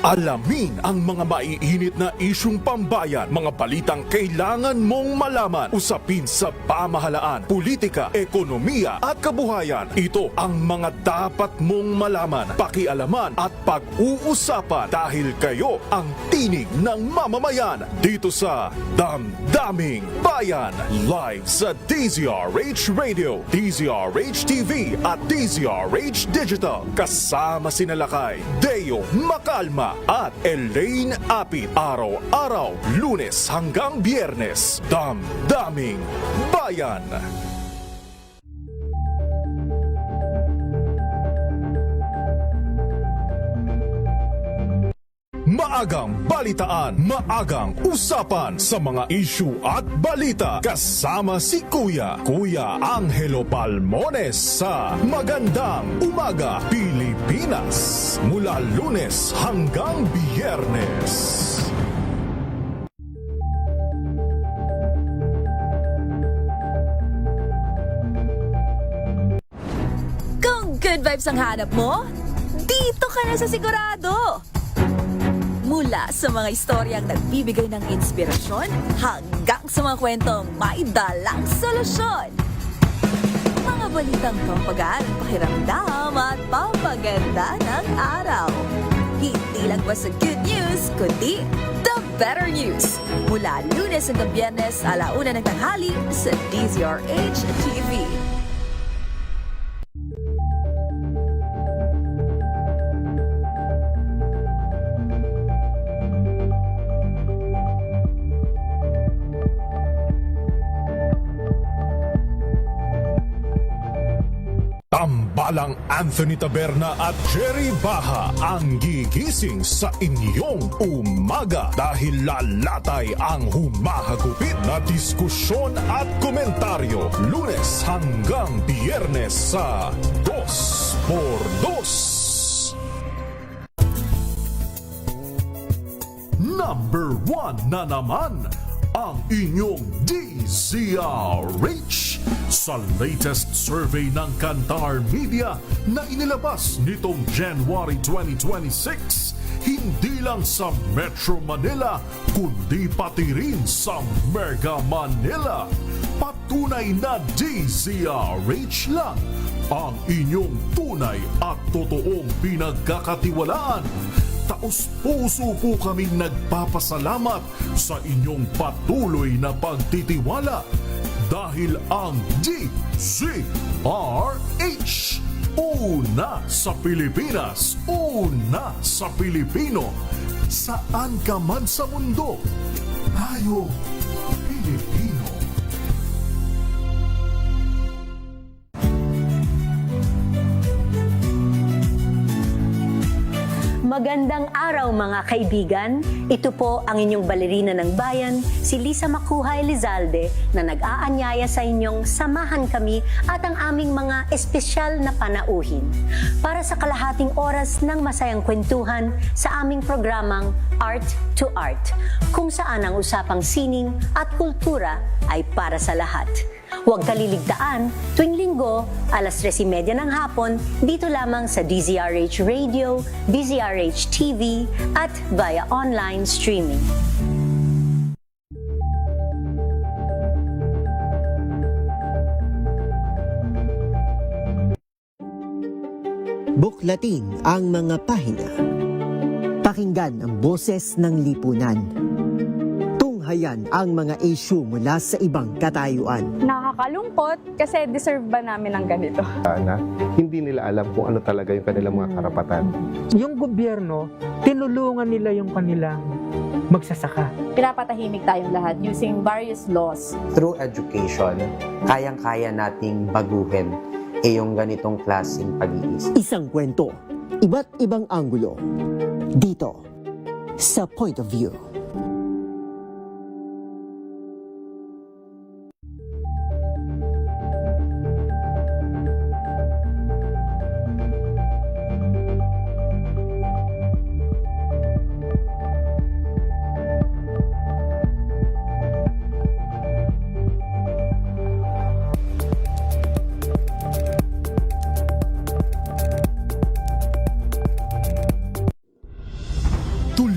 Alamin ang mga maiinit na isyung pambayan, mga balitang kailangan mong malaman, usapin sa pamahalaan, politika, ekonomiya at kabuhayan. Ito ang mga dapat mong malaman, pakialaman at pag-uusapan dahil kayo ang tinig ng mamamayan dito sa Damdaming Bayan. Live sa DZRH Radio, DZRH TV at DZRH Digital. Kasama sina Lakay, Deo Macalma at Elaine Apit. Araw-araw, Lunes hanggang Biyernes. Damdaming Bayan. Maagang balitaan, maagang usapan sa mga issue at balita. Kasama si Kuya Angelo Palmones sa Magandang Umaga Pilipinas. Mula Lunes hanggang Biyernes. Kung good vibes ang hanap mo, dito ka na sa sigurado. Mula sa mga istoryang nagbibigay ng inspirasyon hanggang sa mga kwentong may dalang solusyon. Mga balitang pampagaan, pakiramdam at pampaganda ng araw. Hindi lang ba sa good news, kundi the better news. Mula Lunes hanggang Biyernes, 1:00 ng tanghali sa DZRH TV. Tambalang Anthony Taberna at Jerry Baha ang gigising sa inyong umaga dahil lalatay ang humahagupit na diskusyon at komentaryo Lunes hanggang Biyernes sa 2x2. Number 1 na naman ang inyong DZRH sa latest survey ng Kantar Media na inilabas nitong January 2026. Hindi lang sa Metro Manila, kundi pati rin sa Mega Manila. Patunay na DZRH lang ang inyong tunay at totoong pinagkakatiwalaan. Taos-puso po kaming nagpapasalamat sa inyong patuloy na pagtitiwala dahil ang DZRH una sa Pilipinas, una sa Pilipino, saan ka man sa mundo, tayo Pilipino. Magandang araw mga kaibigan. Ito po ang inyong balerina ng bayan, si Lisa Macuja Elizalde, na nag-aanyaya sa inyong samahan kami at ang aming mga espesyal na panauhin para sa kalahating oras ng masayang kwentuhan sa aming programang Art to Art, kung saan ang usapang sining at kultura ay para sa lahat. Huwag kaliligtaan, tuwing linggo, 3:30 ng hapon, dito lamang sa DZRH Radio, DZRH TV, at via online streaming. Buklatin ang mga pahina. Pakinggan ang boses ng lipunan. Tunghayan ang mga issue mula sa ibang katayuan. Nakakalungkot kasi deserve ba namin ng ganito? Na hindi nila alam kung ano talaga yung kanilang mga karapatan. Yung gobyerno, tinulungan nila yung kanilang magsasaka. Pinapatahimik tayong lahat using various laws. Through education, kayang-kaya nating baguhin yung ganitong klaseng pag-iisip. Isang kwento, iba't ibang anggulo. Dito, sa Point of View.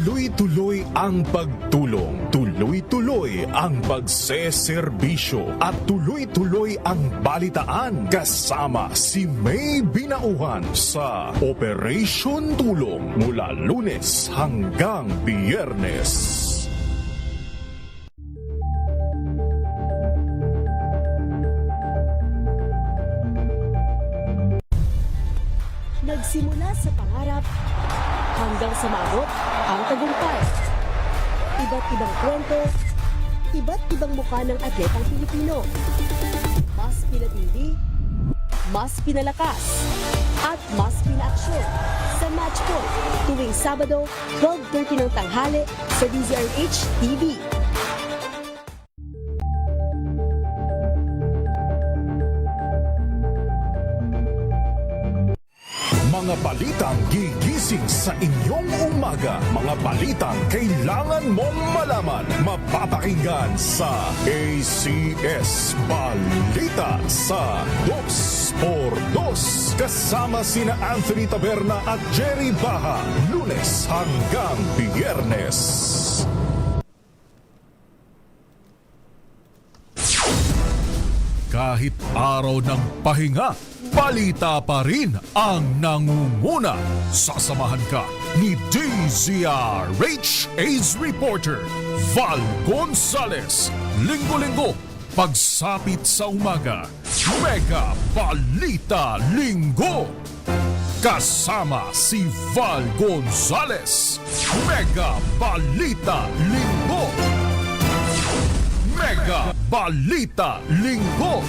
Tuloy-tuloy ang pagtulong, tuloy-tuloy ang pagseserbisyo, at tuloy-tuloy ang balitaan kasama si May Binauhan sa Operation Tulong mula Lunes hanggang Biyernes. Nagsimula sa pangarap hanggang sa maabot ang tagumpay. Iba't ibang kwento, iba't ibang mukha ng atletang Pilipino. Mas pinatindi, mas pinalakas, at mas pinaaksyon sa Match Point tuwing Sabado, 12:30 ng tanghali sa DZRH TV. Mga balitang gigising sa inyong umaga. Mga balitang kailangan mong malaman. Mapapakinggan sa ACS Balita sa 2x2. Kasama sina Anthony Taberna at Jerry Baha. Lunes hanggang Biyernes. Kahit araw ng pahinga, balita pa rin ang nangunguna. Sasamahan ka ni DZRH Ace Reporter Val Gonzales. Linggo-linggo, pagsapit sa umaga, Mega Balita Linggo. Kasama si Val Gonzales. Mega Balita Linggo. Mega Balita Linggo.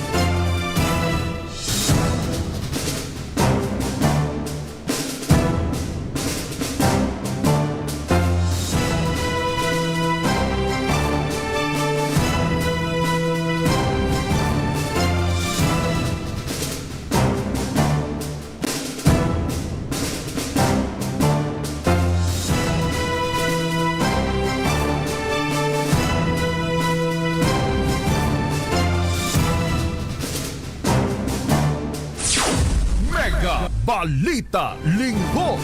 Balita Linggo.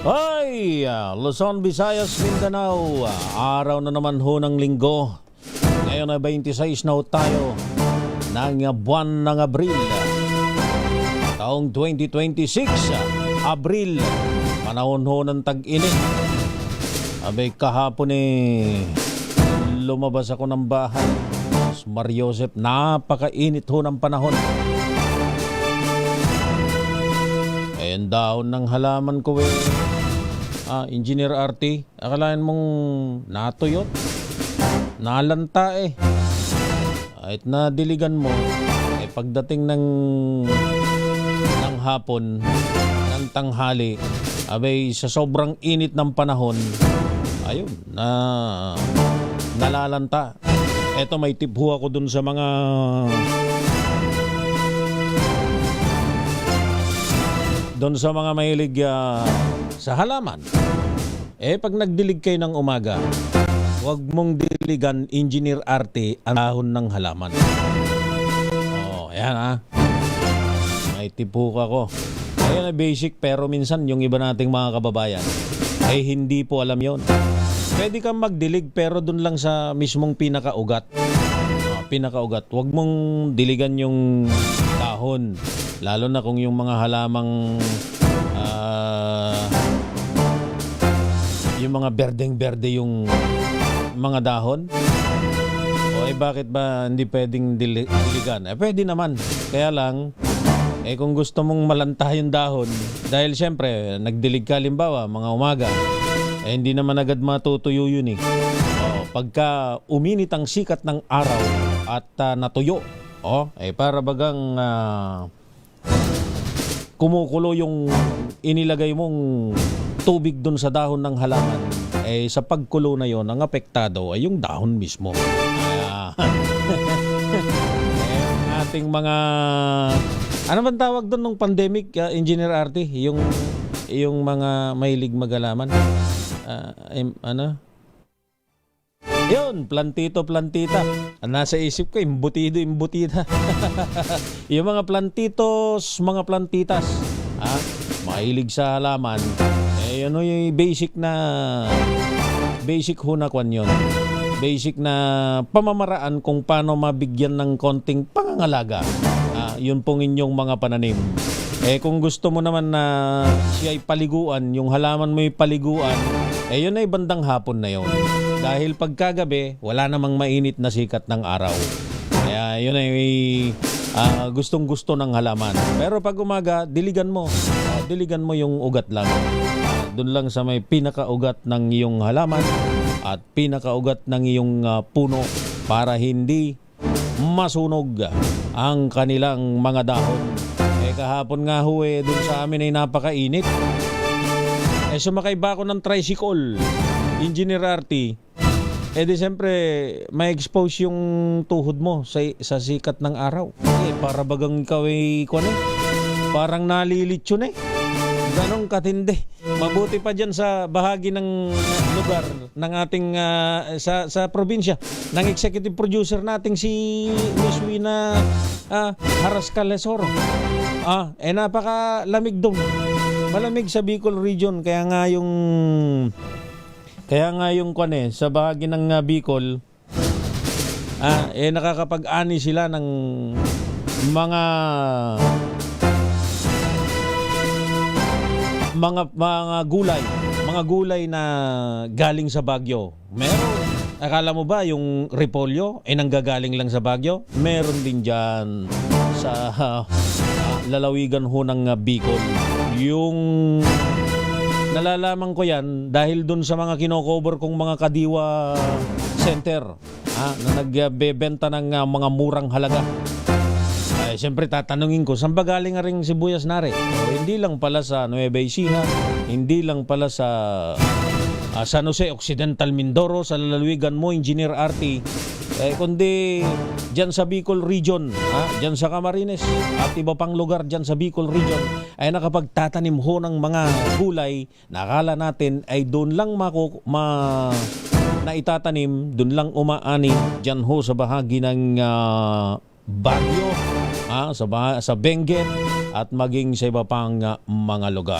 Ay, Luzon, Visayas, Mindanao. Araw na naman ho ng linggo. Ngayon ay 26 na ho tayo ng buwan ng Abril. Taong 2026, Abril. Panahon ho ng tag-init. Abay, kahapon lumabas ako ng bahay. Mariosep, napakainit ho ng panahon. Ang dahon ng halaman ko Engineer RT, akalain mong natuyot, nalanta Kahit nadiligan mo, pagdating ng hapon, ng tanghali, abay sa sobrang init ng panahon, ayun, nalalanta. Eto, may tip ho ako dun sa mga mahilig sa halaman. Pag nagdilig kayo ng umaga, huwag mong diligan, Engineer RT, ang dahon ng halaman. Ayan may tipo ako. Ayan na basic, pero minsan yung iba nating mga kababayan hindi po alam yon. Pwede kang magdilig pero dun lang sa mismong pinakaugat. Huwag mong diligan yung dahon. Lalo na kung yung mga halamang yung mga berdeng-berde yung mga dahon. Bakit ba hindi pwedeng diligan? Pwede naman. Kaya lang, kung gusto mong malanta yung dahon, dahil siyempre, nagdilig ka limbawa, mga umaga, hindi naman agad matutuyo yun pagka uminit ang sikat ng araw at natuyo, para bagang kumukulo yung inilagay mong tubig dun sa dahon ng halaman, sa pagkulo na yon, ang apektado ay yung dahon mismo. Ating mga, ano bang tawag doon nung pandemic, Engineer RT, yung mga mahilig magalaman, yun, plantita. Nasa isip ko, imbutida. Yung mga plantitos, mga plantitas, mahilig sa halaman, Ayun yung basic hunakwan yun. Basic na pamamaraan kung paano mabigyan ng konting pangangalaga. Yun pong inyong mga pananim. Kung gusto mo naman na siya ay paliguan, yung halaman mo ay paliguan, yun ay bandang hapon na yun. Dahil pagkagabi, wala namang mainit na sikat ng araw. Kaya yun ay gustong-gusto ng halaman. Pero pag umaga, diligan mo yung ugat lang. Doon lang sa may pinakaugat ng iyong halaman at pinakaugat ng iyong puno para hindi masunog ang kanilang mga dahon. Kahapon nga ho doon sa amin ay napakainit. Sumakay ba ako ng tricycle, Engineer RT? Di siyempre may expose yung tuhod mo sa sikat ng araw. Para bagang ikaw ay parang nalilitsyon Ganong katindi. Mabuti pa dyan sa bahagi ng lugar ng ating sa probinsya ng executive producer nating si Miss Wina Harascalesoro. Napakalamig doon. Malamig sa Bicol region kaya nga yung sa bahagi ng Bicol nakakapag-ani sila ng mga gulay na galing sa Baguio. Meron. Akala mo ba yung repolyo nanggagaling lang sa Baguio? Meron din diyan sa lalawigan ho ng Bicol. Yung nalalaman ko yan dahil dun sa mga kinocover kong mga kadiwa center na nagbebenta ng mga murang halaga. Siyempre tatanungin ko, saan ba galing nga ring sibuyas nare? Hindi lang pala sa Nueva Ecija, hindi lang pala sa San Jose Occidental Mindoro, sa lalawigan mo, Engineer RT, kundi dyan sa Bicol region, dyan sa Camarines at iba pang lugar dyan sa Bicol region ay nakapagtatanim ho ng mga gulay na akala natin ay doon lang na itatanim, doon lang umaani dyan ho sa bahagi ng Baguio, sa Benguet at maging sa iba pang mga lugar.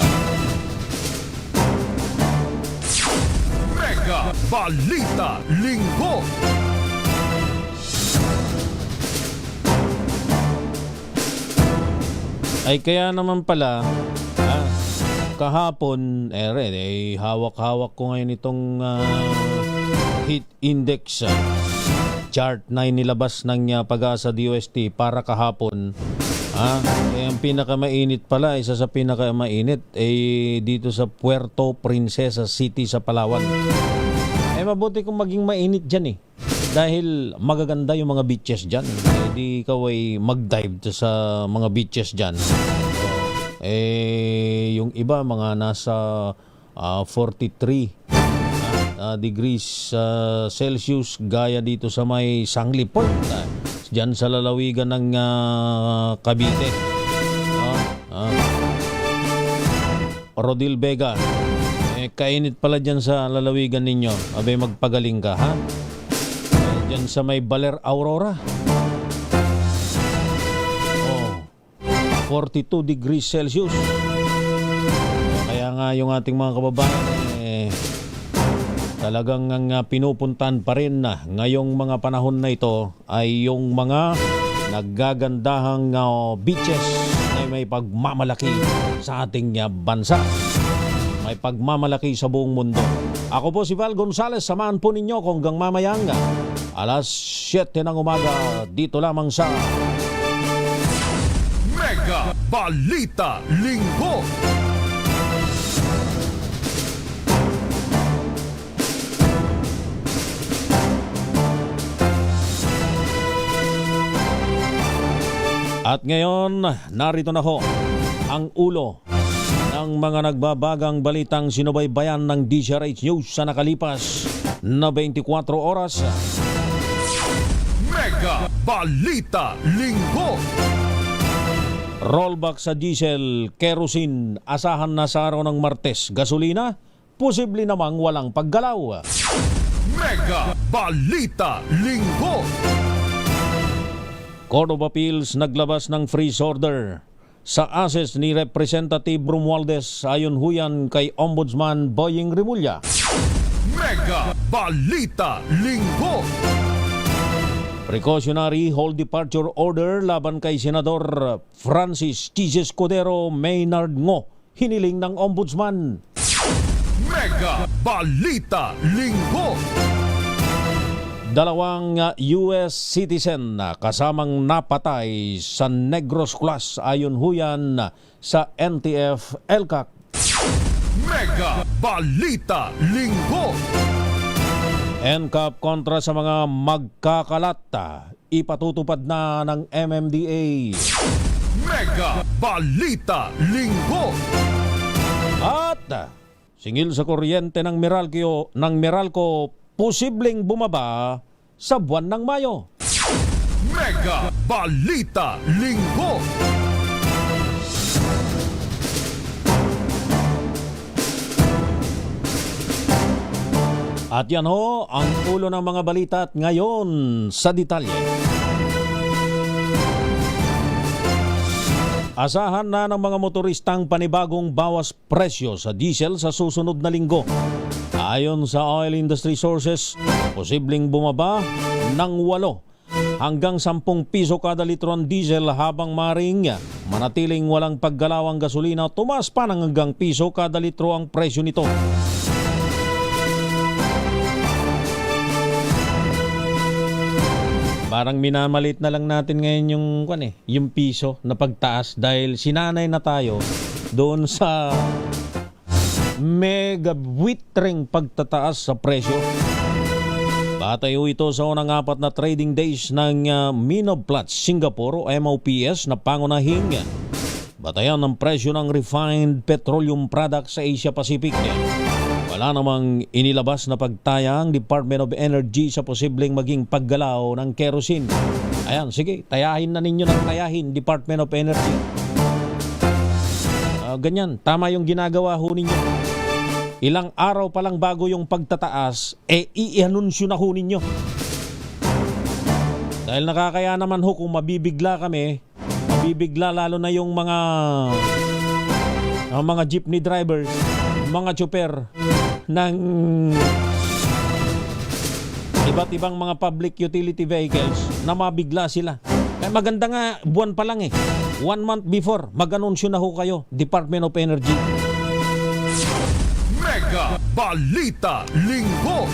Mega Balita Linggo. Ay kaya naman pala kahapon hawak-hawak ko ngayon itong heat index chart na inilabas ng Pag-asa DOST para kahapon. Ang pinakamainit pala, isa sa pinakamainit dito sa Puerto Princesa City sa Palawan. Mabuti kung maging mainit dyan dahil magaganda yung mga beaches dyan. Di ikaw ay mag-dive sa mga beaches dyan. Yung iba mga nasa 43 degrees Celsius gaya dito sa may Sangli Port dyan sa lalawigan ng Cavite. Rodil Vega, kainit pala dyan sa lalawigan ninyo. Abay magpagaling ka dyan sa may Baler Aurora 42 degrees Celsius. Kaya nga yung ating mga kababayan talagang pinupuntahan pa rin ngayong mga panahon na ito ay yung mga naggagandahang beaches na may pagmamalaki sa ating bansa. May pagmamalaki sa buong mundo. Ako po si Val Gonzales, samahan po ninyo hanggang mamayang alas 7 ng umaga dito lamang sa Mega Balita Linggo. At ngayon, narito na ho ang ulo ng mga nagbabagang balitang sinubaybayan ng DZRH News sa nakalipas na 24 oras. Mega Balita Linggo. Rollback sa diesel, kerosene, asahan na sa araw ng Martes. Gasolina, posible namang walang paggalaw. Mega Balita Linggo. Court of Appeals naglabas ng freeze order sa assets ni Representative Romualdez ayon huyan kay Ombudsman Boying Rimulya. Mega Balita Linggo. Precautionary hold departure order laban kay Senador Francis Tiz Escudero Maynard Ngo, hiniling ng Ombudsman. Mega Balita Linggo. Dalawang US citizen na kasamang napatay sa Negros Class ayon huyan sa NTF ELCAC. Mega Balita Linggo. NCAP kontra sa mga magkakalata, ipatutupad na ng MMDA. Mega Balita Linggo. At singil sa kuryente ng Meralco, posibleng bumaba sa buwan ng Mayo. Mega Balita Linggo. At yan ho ang ulo ng mga balita at ngayon sa detalye. Asahan na ng mga motoristang panibagong bawas presyo sa diesel sa susunod na linggo. Ayon sa oil industry sources, posibleng bumaba ng 8 hanggang 10 piso kada litro ang diesel habang maring manatiling walang paggalaw ang gasolina, tumaas pa ng hanggang piso kada litro ang presyo nito. Parang minamalit na lang natin ngayon yung piso na pagtaas dahil sinanay na tayo doon sa mega buitreng pagtataas sa presyo. Batayo ito sa unang 4 na trading days ng Minoplatz Singapore o MOPS na pangunahing batayan ng presyo ng refined petroleum products sa Asia Pacific. Wala namang inilabas na pagtaya ang Department of Energy sa posibleng maging paggalaw ng kerosene. Ayan, sige, tayahin na ninyo ng tayahin, Department of Energy. Ganyan, tama yung ginagawa ho ninyo. Ilang araw pa lang bago yung pagtataas, i-anunsyo na ho ninyo. Dahil nakakaya naman ho kung mabibigla kami, mabibigla lalo na yung mga jeepney drivers, mga tsuper ng iba't ibang mga public utility vehicles na mabigla sila. Kaya maganda nga buwan pa lang 1 month before mag-anunsyo na ho kayo, Department of Energy. Mega Balita Linggo.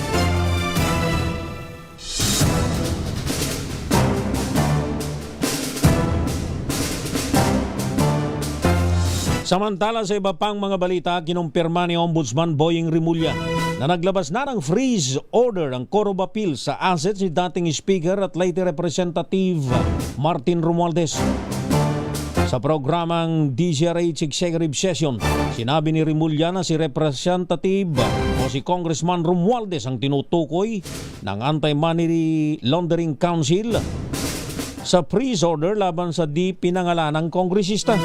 Samantala sa iba pang mga balita, kinumpirma ni Ombudsman Boying Rimulya na naglabas na ng freeze order ang Court of Appeal sa assets ni dating Speaker at late Representative Martin Romualdez. Sa programang DZRH Executive Session, sinabi ni Rimulya na si Representative o si Congressman Romualdez ang tinutukoy ng Anti-Money Laundering Council sa freeze order laban sa di pinangalanang kongresista.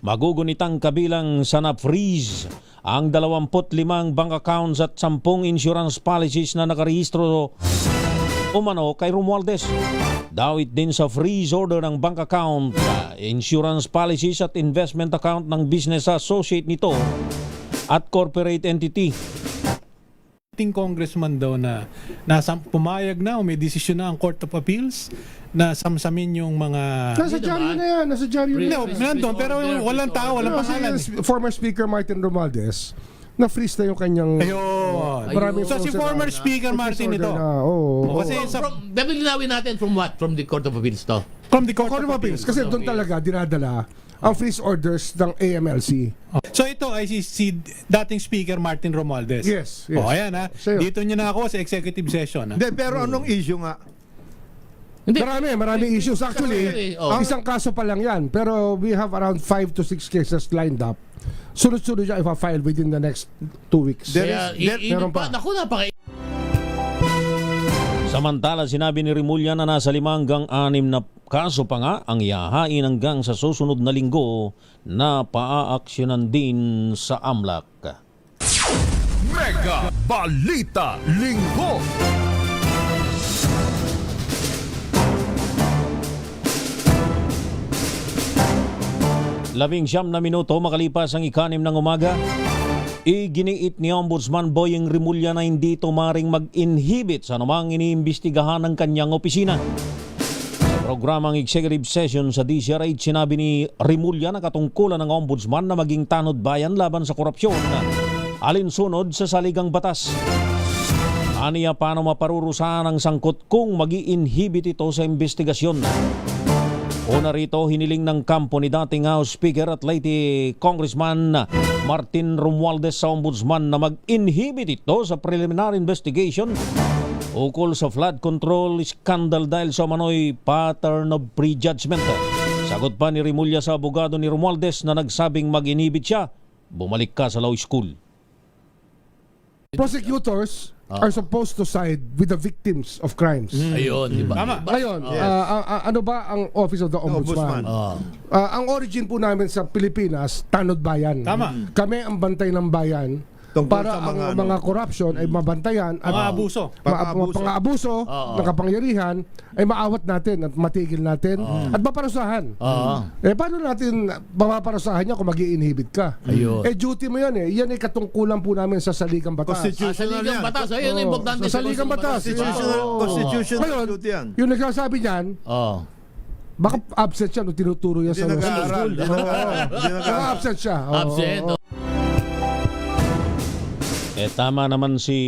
Magugunitang kabilang sa na-freeze ang 25 bank accounts at 10 insurance policies na nakarehistro umano kay Romualdez. Dawit din sa freeze order ng bank account, insurance policies at investment account ng business associate nito at corporate entity. Ating congressman daw na pumayag na o may desisyon na ang Court of Appeals na samsamin yung mga... Nasa dyaryo na yan. Nasa dyaryo na yan. Nandun, pero walang tao, walang pangalan. Former Speaker Martin Romualdez, na-freeze na yung kanyang... Ayun. So si former Speaker Martin ito. Kasi linawin natin from what? From the Court of Appeals to? From the Court of Appeals. Kasi doon talaga dinadala ang freeze orders ng AMLC. So ito ay si dating Speaker Martin Romualdez. Yes. Ayan ha. Dito nyo na ako sa executive session. Hindi, pero anong issue nga? Marami issues. Actually, isang kaso pa lang yan. Pero we have around 5 to 6 cases lined up. Sunod-sunod siya ipa-file within the next 2 weeks. Samantala, sinabi ni Rimulya na nasa 5 hanggang 6 na kaso pa nga ang ihahain hanggang sa susunod na linggo na paaaksyonan din sa AMLAC. Mega Balita Linggo. 19 na minuto makalipas ang 6 ng umaga. Iginiit ni Ombudsman Boyeng Rimulya na hindi ito maring mag-inhibit sa anumang iniimbestigahan ng kanyang opisina. Sa programang executive session sa DCRH, sinabi ni Rimulya na katungkulan ng Ombudsman na maging tanod bayan laban sa korupsyon alinsunod sa saligang batas. Aniya paano maparurusahan ang sangkot kung mag-i-inhibit ito sa investigasyon. Una rito, hiniling ng kampo ni dating House Speaker at Leyte Congressman Martin Romualdez sa Ombudsman na mag-inhibit ito sa preliminary investigation ukol sa flood control scandal dahil sa manoy pattern of prejudgment. Sagot pa ni Rimulya sa abogado ni Romualdez na nagsabing mag-inhibit siya, bumalik ka sa law school. Prosecutors are supposed to side with the victims of crimes. Ayun, di ba? Tama. Ngayon, ano ba ang Office of the Ombudsman? Ang origin po namin sa Pilipinas, tanod bayan. Tama. Kami ang bantay ng bayan para ang mga corruption ay mabantayan at Mga abuso. pang-aabuso ng kapangyarihan ay maawat natin at matigil natin at maparusahan. Paano natin mapaparusahan niya kung mag-i-inhibit ka? Ayun. Duty mo yan eh. Yan ay katungkulan po namin sa saligang batas. Sa ligang batas, ayun ang importante. Sa saligang batas. Constitutional duty yan. Yung nagsasabi niyan, baka absent siya nung tinuturo yan sa nag-aaral. Baka absent siya. Absent. Tama naman si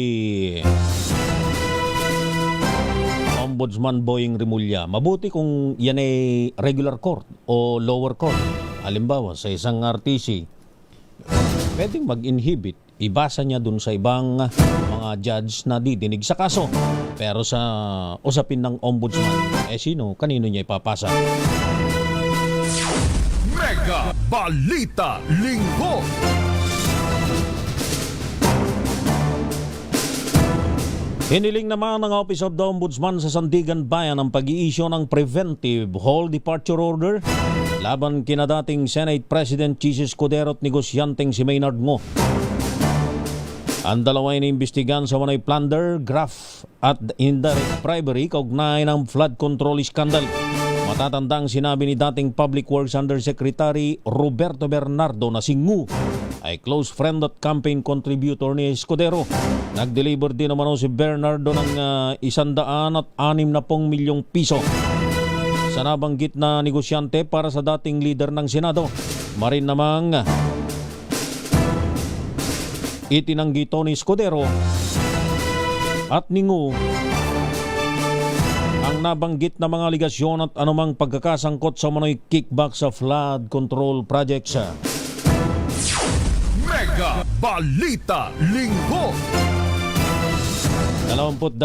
Ombudsman Boyeng Rimulya. Mabuti kung yan ay regular court o lower court. Halimbawa, sa isang RTC, pwedeng mag-inhibit. Ibasa niya dun sa ibang mga judge na didinig sa kaso. Pero sa usapin ng Ombudsman, sino? Kanino niya ipapasa? Mega Balita Linggo. Hiniling naman ng Office of the Ombudsman sa Sandigan Bayan ang pag-i-issue ng preventive whole departure order laban kina dating Senate President Chis Escudero at negosyanteng si Maynard Ngo. Ang dalawa ay iniimbestigahan sa wanay plunder, graft at indirect bribery kaugnay ng flood control scandal. Matatandang sinabi ni dating Public Works Undersecretary Roberto Bernardo na si Ngu ay close friend at campaign contributor ni Escudero. Nag-deliver din naman si Bernardo ng 160 milyong piso sa nabanggit na negosyante para sa dating leader ng Senado. Marin namang itinanggi ito ni Escudero at ni Ngu ang nabanggit na mga aligasyon at anumang pagkakasangkot sa manoy kickback sa flood control projects. Mega Balita Linggo. 23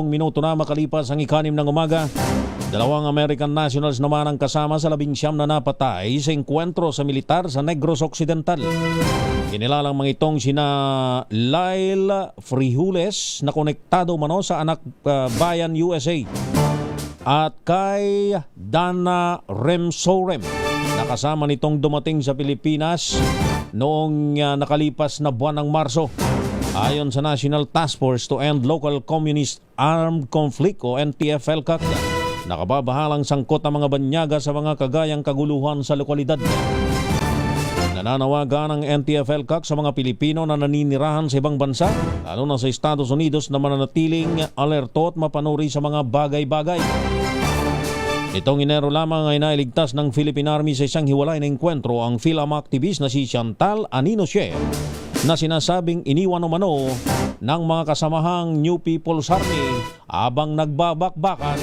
minuto na makalipas ang 6 ng umaga. Dalawang American nationals naman ang kasama sa 19 na napatay sa engkwentro sa militar sa Negros Occidental. Kinilalang mga itong sina Lyle Frijules na konektado mano sa Anak Bayan USA at kay Dana Remsorem na kasama nitong dumating sa Pilipinas noong nakalipas na buwan ng Marso. Ayon sa National Task Force to End Local Communist Armed Conflict o NTF-ELCAC, nakababahalang sangkot ang mga banyaga sa mga kagayang kaguluhan sa lokalidad. Nananawagan ng NTF-ELCAC sa mga Pilipino na naninirahan sa ibang bansa, lalo na sa Estados Unidos, na mananatiling alerto at mapanuri sa mga bagay-bagay. Itong Enero lamang ay nailigtas ng Philippine Army sa isang hiwalay na engkwentro ang PhilAm activist na si Chantal Aninoche na sinasabing iniwan umano ng mga kasamahang New People's Army habang nagbabakbakan,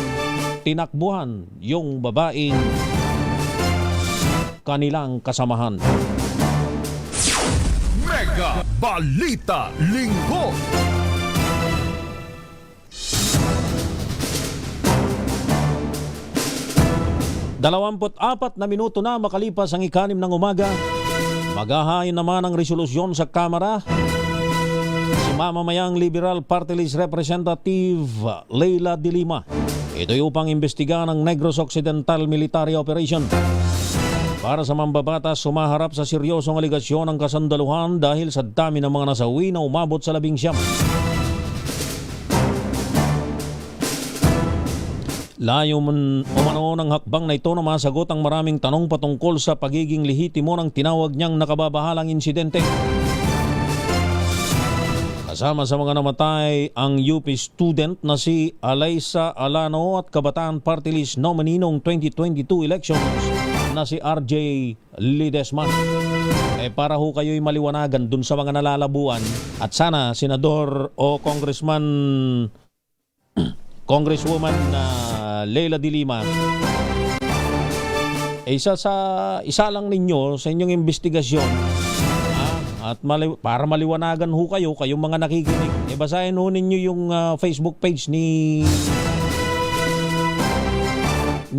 tinakbuhan yung babaeng kanilang kasamahan. Mega Balita Linggo. Dalawamput-apat na minuto na makalipas ang 6 ng umaga. Maghahain naman ang resolusyon sa Kamara si mamamayang Liberal Party List Representative Leila de Lima. Ito'y upang imbestigahan ang Negros Occidental Military Operation. Para sa mambabatas, sumaharap sa seryosong aligasyon ang kasandaluhan dahil sa dami ng mga nasawi na umabot sa 19. Layo man umano ng hakbang na ito na masagot ang maraming tanong patungkol sa pagiging lehitimo ng tinawag niyang nakababahalang insidente. Kasama sa mga namatay ang UP student na si Alaysa Alano at Kabataan Party List nominee noong 2022 elections na si RJ Ledesman. Para ho kayo'y maliwanagan dun sa mga nalalabuan at sana Senador o Congresswoman Leila de Lima, isa lang ninyo sa inyong investigasyon at para maliwanagan ho kayong mga nakikinig. Basahin ho ninyo yung Facebook page ni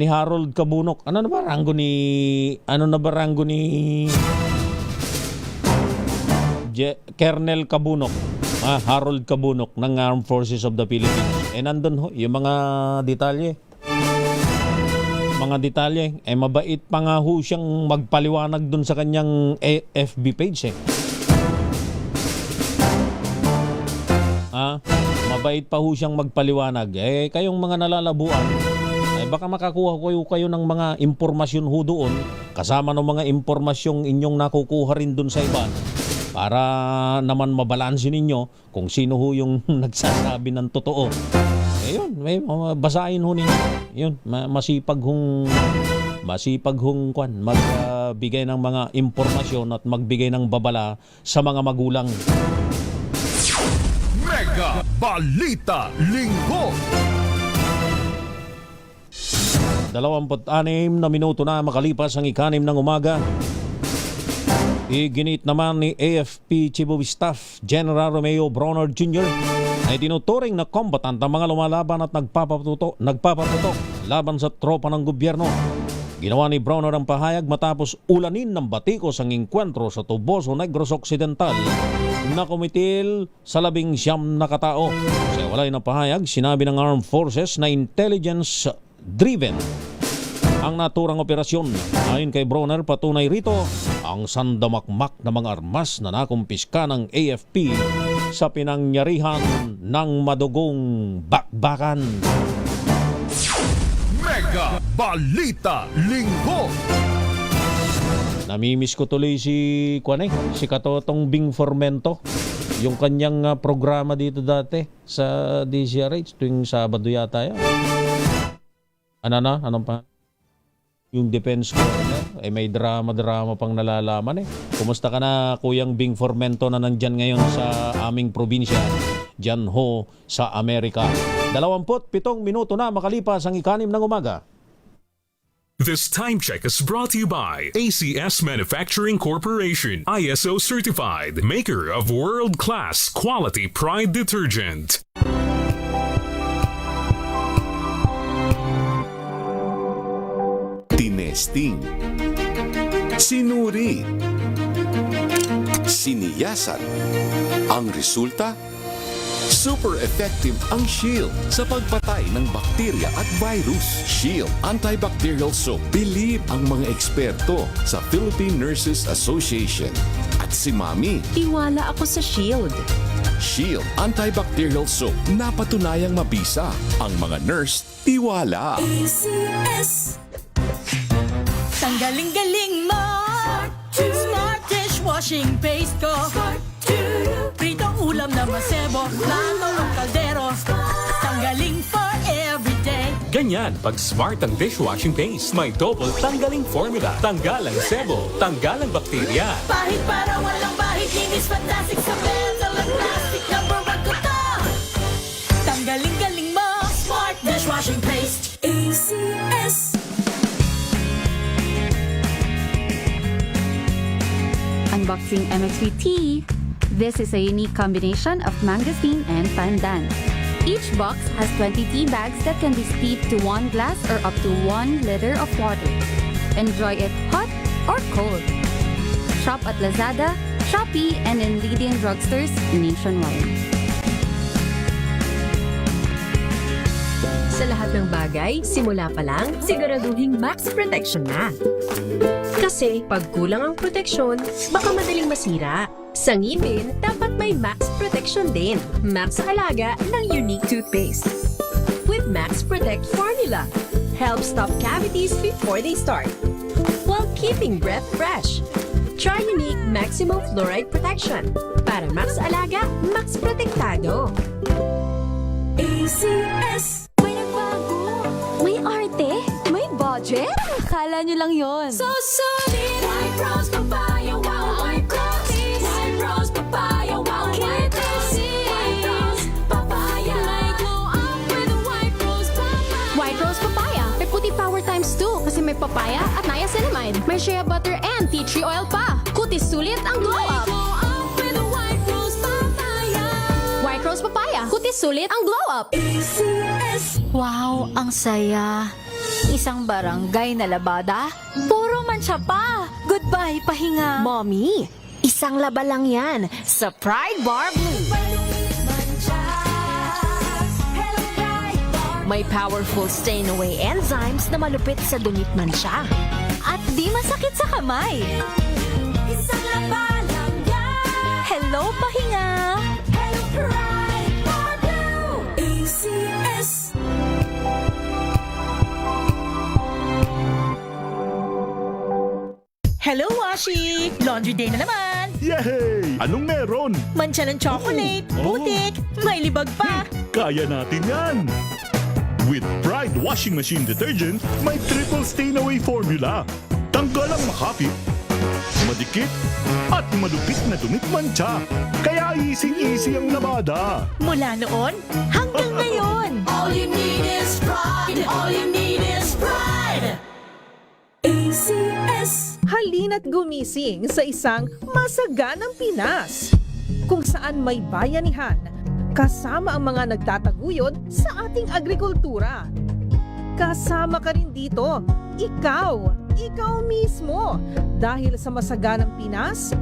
Harold Cabunok. Ano na ba rango ni Colonel Cabunok? Harold Cabunok ng Armed Forces of the Philippines. Nandun ho yung mga detalye. Mabait pa nga ho siyang magpaliwanag dun sa kanyang FB page Mabait pa ho siyang magpaliwanag. Kayong mga nalalabuan, baka makakuha kayo ng mga impormasyon ho doon, kasama ng mga impormasyong inyong nakukuha rin dun sa iba, para naman mabalansin ninyo kung sino ho yung nagsasabi ng totoo. Yun, basahin ho ninyo. Yun, masipag hong magbigay ng mga impormasyon at magbigay ng babala sa mga magulang. Mega Balita Linggo. 26 na minuto na makalipas ang 6 ng umaga. Iginit naman ni AFP Chief of Staff General Romeo Bronner Jr. ay tinuturing na combatant ang mga lumalaban at nagpapaputok laban sa tropa ng gobyerno. Ginawa ni Bronner ang pahayag matapos ulanin ng batikos ang engkwentro sa Tuboso, Negros Occidental na kumitil sa 19 na katao. Sa walay na pahayag, sinabi ng Armed Forces na intelligence-driven ang naturang operasyon. Ayon kay Bronner, patunay rito ang sandamakmak na mga armas na nakumpiska ng AFP sa pinangyarihan ng madugong bakbakan. Mega Balita Linggo. Namimiss ko tuloy si Katotong Bing Formento. Yung kanyang programa dito dati sa DZRH tuwing Sabado yata yan. Anong pa? Yung defense corner, may drama pang nalalaman Kumusta ka na, Kuyang Bing Formento, na nandyan ngayon sa aming probinsya, dyan ho sa Amerika. 27 minuto na makalipas ang 6 ng umaga. This time check is brought to you by ACS Manufacturing Corporation, ISO certified, maker of world-class quality Pride detergent. Tinesting, sinuri, siniyasan. Ang resulta, super effective ang Shield sa pagpatay ng bakterya at virus. Shield Antibacterial Soap. Believe ang mga eksperto sa Philippine Nurses Association. At si Mami, Tiwala ako sa Shield. Shield Antibacterial Soap. Napatunayang mabisa. Ang mga nurse, tiwala. ACS. Tanggaling-galing mo, Smart dishwashing paste ko. Pritong ulam na masebo, plato ng kaldero. Tanggaling for everyday. Ganyan pag Smart ang dishwashing paste. May double tanggaling formula. Tanggal ang sebo, tanggal ang bakterya. Pahit para walang bahid, linis fantastic sa metal at plastic. Number 1 ko to. Tanggaling-galing mo, Smart dishwashing paste. ACS. Unboxing MX3 Tea. This is a unique combination of mangosteen and pandan. Each box has 20 tea bags that can be steeped to 1 glass or up to 1 liter of water. Enjoy it hot or cold. Shop at Lazada, Shopee, and in leading drugstores nationwide. Sa lahat ng bagay, simula pa lang, siguraduhing max protection na. Kasi pag kulang ang proteksyon, baka madaling masira. Sa ngipin, dapat may max protection din. Max sa halaga ng unique toothpaste. With Max Protect formula. Helps stop cavities before they start, while keeping breath fresh. Try Unique Maximum Fluoride Protection. Para Max Alaga, Max Protektado. ACS. May nagbago. May arte. May budget. Akala nyo lang yon. So solid. White Rose Papaya. Wow, White Rose. White Rose Papaya. Wow, White Rose. White Rose Papaya. May glow up with a White Rose Papaya. White Rose Papaya. May puti power times 2 kasi may papaya at niacinamide. May shea butter and tea tree oil pa. Kutis sulit ang glow up. Glow up with a White Rose Papaya. White Rose Papaya. Kutis sulit ang glow up. ACS. Wow, ang saya. Isang barangay na labada, puro mancha pa. Goodbye, pahinga. Mommy, isang laba lang yan sa Pride Bar Blue. May powerful stain-away enzymes na malupit sa dunit mancha. At di masakit sa kamay. Isang laba lang yan. Hello, pahinga. Hello, Pride Bar Blue. ACS. Hello, Washi! Laundry day na naman! Yay! Anong meron? Mancha ng chocolate, putik, may libag pa! Kaya natin yan! With Pride Washing Machine Detergent, may triple stain-away formula. Tanggal ang makapit, madikit, at malupit na dumit mancha. Kaya easy-easy ang labada. Mula noon hanggang ngayon! All you need is pride. All you need is pride. ACS. Halina't gumising sa isang masaganang Pinas, kung saan may bayanihan, kasama ang mga nagtataguyod sa ating agrikultura. Kasama ka rin dito, ikaw mismo. Dahil sa masaganang Pinas,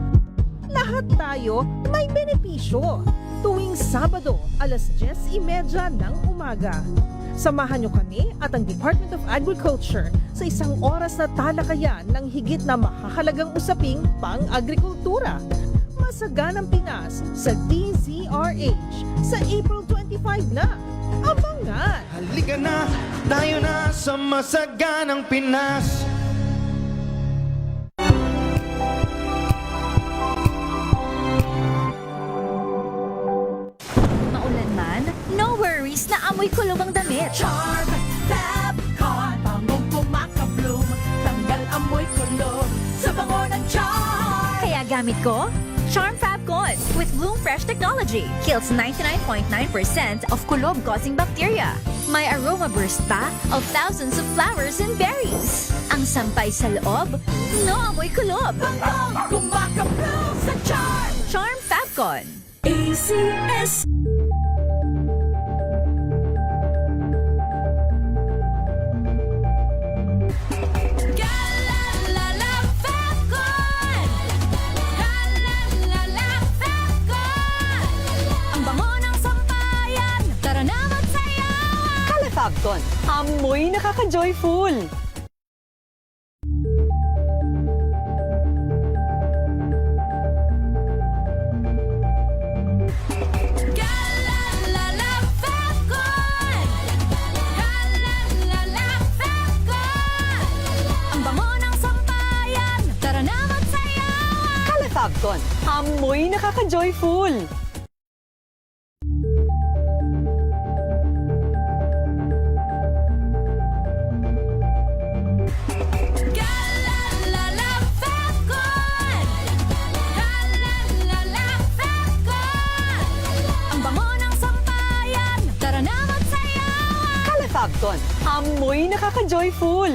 lahat tayo may benepisyo. Tuwing Sabado, alas 10:30 ng umaga. Samahan niyo kami at ang Department of Agriculture sa isang oras na talakayan ng higit na mahahalagang usaping pang-agrikultura. Masaganang Pinas sa DZRH sa April 25 na. Abangan! Halika na, tayo na sa masaganang Pinas. Maulan man, no worries na amoy kulog ang damit. Charm Fabcon. Bangong kumakabloom. Tanggal amoy kulog sa bango ng charm. Kaya gamit ko, Charm Fabcon with Bloom Fresh technology. Kills 99.9% of kulob-causing bacteria. May aroma burst pa of thousands of flowers and berries. Ang sampay sa loob, no amoy kulob. Bangong kumakabloom sa charm. Charm Fabcon. ACS. Fabcon, amoy nakaka-joyful. Ang bango ng sampayan. Tara na magsayawan. Kala Fabcon, amoy nakaka-joyful. Fabcon, amoy nakaka-joyful.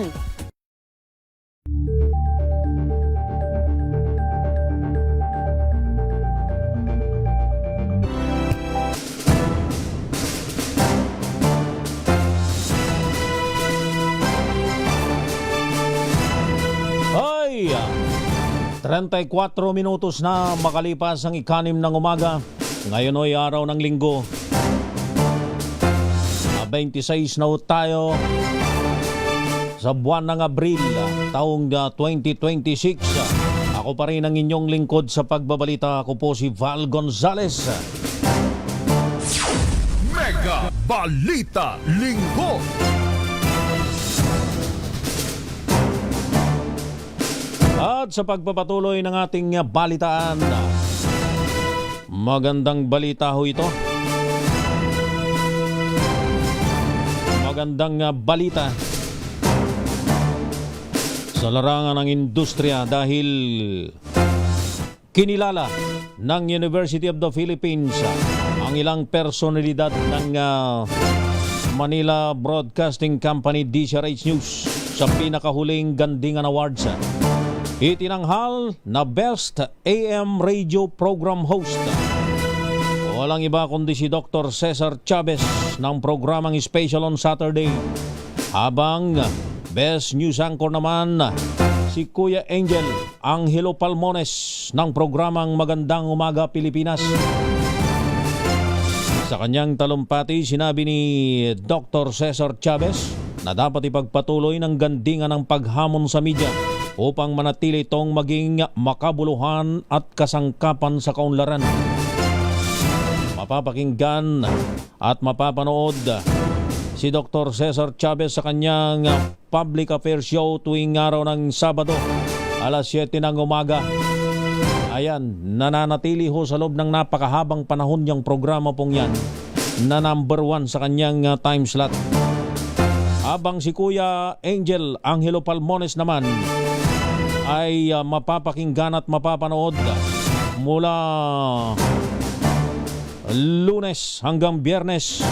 Ay! 34 minutos na makalipas ang 6 ng umaga. Ngayon ay araw ng Linggo. 26 na tayo sa buwan ng Abril, taong 2026. Ako pa rin ang inyong lingkod sa pagbabalita. Ako po si Val Gonzales. Mega Balita Linggo. At sa pagpapatuloy ng ating balitaan, magandang balita ho ito. Magandang balita sa larangan ng industriya dahil kinilala ng University of the Philippines ang ilang personalidad ng Manila Broadcasting Company DZRH News sa pinakahuling Gandingan Awards. Itinanghal na Best AM Radio Program Host. Walang iba kundi si Dr. Cesar Chavez ng programang Special on Saturday. Habang Best News Anchor naman si Kuya Angel Angelo Palmones ng programang Magandang Umaga Pilipinas. Sa kanyang talumpati, sinabi ni Dr. Cesar Chavez na dapat ipagpatuloy ng gandingan ng paghamon sa media upang manatili itong maging makabuluhan at kasangkapan sa kaunlaran. Mapapakinggan at mapapanood si Dr. Cesar Chavez sa kanyang public affairs show tuwing araw ng Sabado, alas 7 ng umaga. Ayan, nananatili ho sa loob ng napakahabang panahon niyang programa pong yan na number 1 sa kanyang time slot. Habang si Kuya Angel Angelo Palmones naman ay mapapakinggan at mapapanood mula Lunes hanggang Biyernes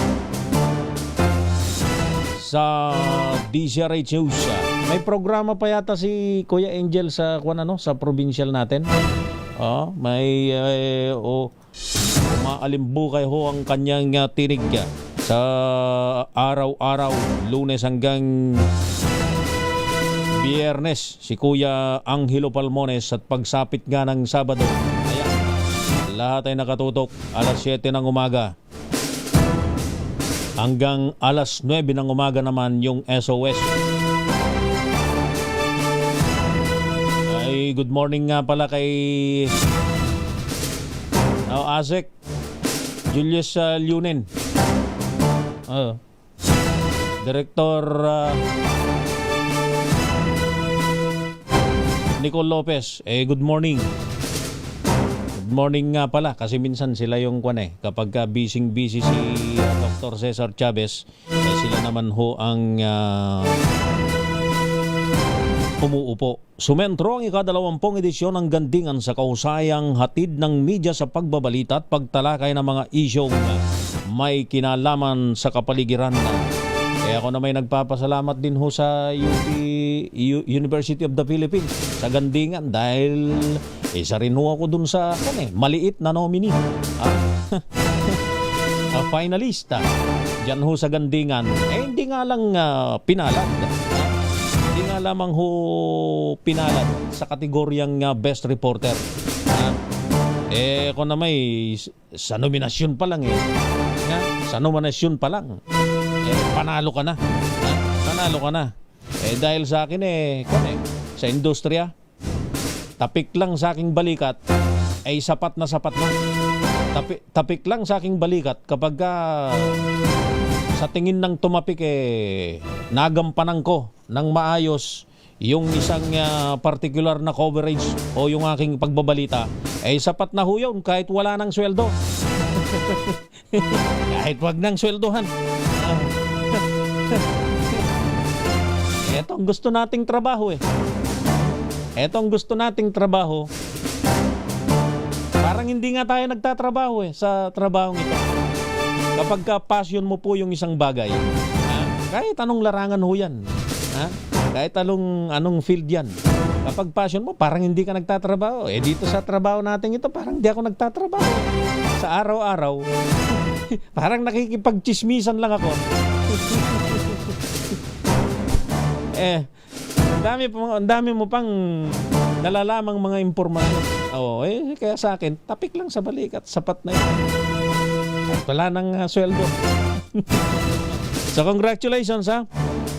sa DZRH News. May programa pa yata si Kuya Angel sa sa provincial natin. May maalimbukay ho ang kanyang tinig sa araw-araw, Lunes hanggang Biyernes, si Kuya Angelo Palmones. At pagsapit nga ng Sabado, ayan, lahat ay nakatutok alas 7 ng umaga hanggang alas 9 ng umaga naman yung SOS. Ay, good morning nga pala kay Azek Julius Lunen, Director Nicole Lopez. Good morning. Good morning nga pala kasi minsan sila yung kapag busy si Dr. Cesar Chavez, sila naman ho ang umuupo. Sumentro ang ika-20 edisyon ng Gandingan sa kahusayang hatid ng media sa pagbabalita at pagtalakay ng mga isyong may kinalaman sa kapaligiran. Kaya ako na may nagpapasalamat din ho sa University of the Philippines sa Gandingan dahil isa rin ho ako dun sa maliit na nominee. Finalista dyan ho sa Gandingan. Hindi nga lang pinalad. Hindi nga lamang ho pinalad sa kategoryang Best Reporter. Ako na may sa nominasyon pa lang sa nominasyon pa lang. Panalo ka na. Panalo ka na. Dahil sa akin sa industriya, tapik lang sa aking balikat ay sapat na sapat na. Tapik lang sa aking balikat kapag sa tingin ng tumapik nagampanan ko ng maayos yung isang particular na coverage o yung aking pagbabalita, sapat na ho yun kahit wala ng sweldo. Kahit wag ng sweldohan. Ito ang gusto nating trabaho Ito ang gusto nating trabaho. Parang hindi nga tayo nagtatrabaho sa trabahong ito. Kapag passion mo po yung isang bagay, kahit anong larangan ho yan, kahit anong field yan, kapag passion mo, parang hindi ka nagtatrabaho. Dito sa trabaho natin ito, parang hindi ako nagtatrabaho. Sa araw-araw, parang nakikipagchismisan lang ako. Ang dami mo pang nalalamang mga impormasyon. Kaya sa akin, tapik lang sa balikat, sapat na yun. Wala nang sweldo. So congratulations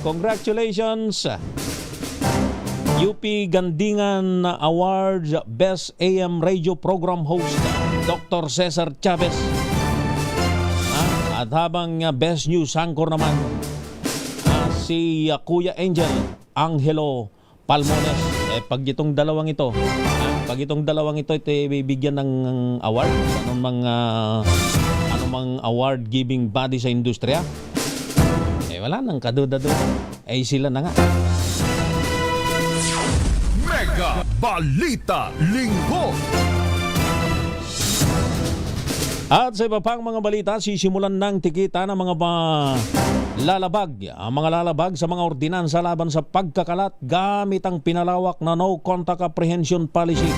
Congratulations UP Gandingan Awards Best AM Radio Program Host Dr. Cesar Chavez. At At habang best news anchor naman, si Kuya Angel Angelo Palmones. Pag itong dalawang ito, bibigyan ng award, anumang award giving body sa industriya. Wala nang kaduda-duda. Sila na nga. Mega Balita Linggo. At sa iba pang mga balita, sisimulan ng tikita ng mga lalabag. Ang mga lalabag sa mga ordinansa laban sa pagkakalat gamit ang pinalawak na no contact apprehension policy.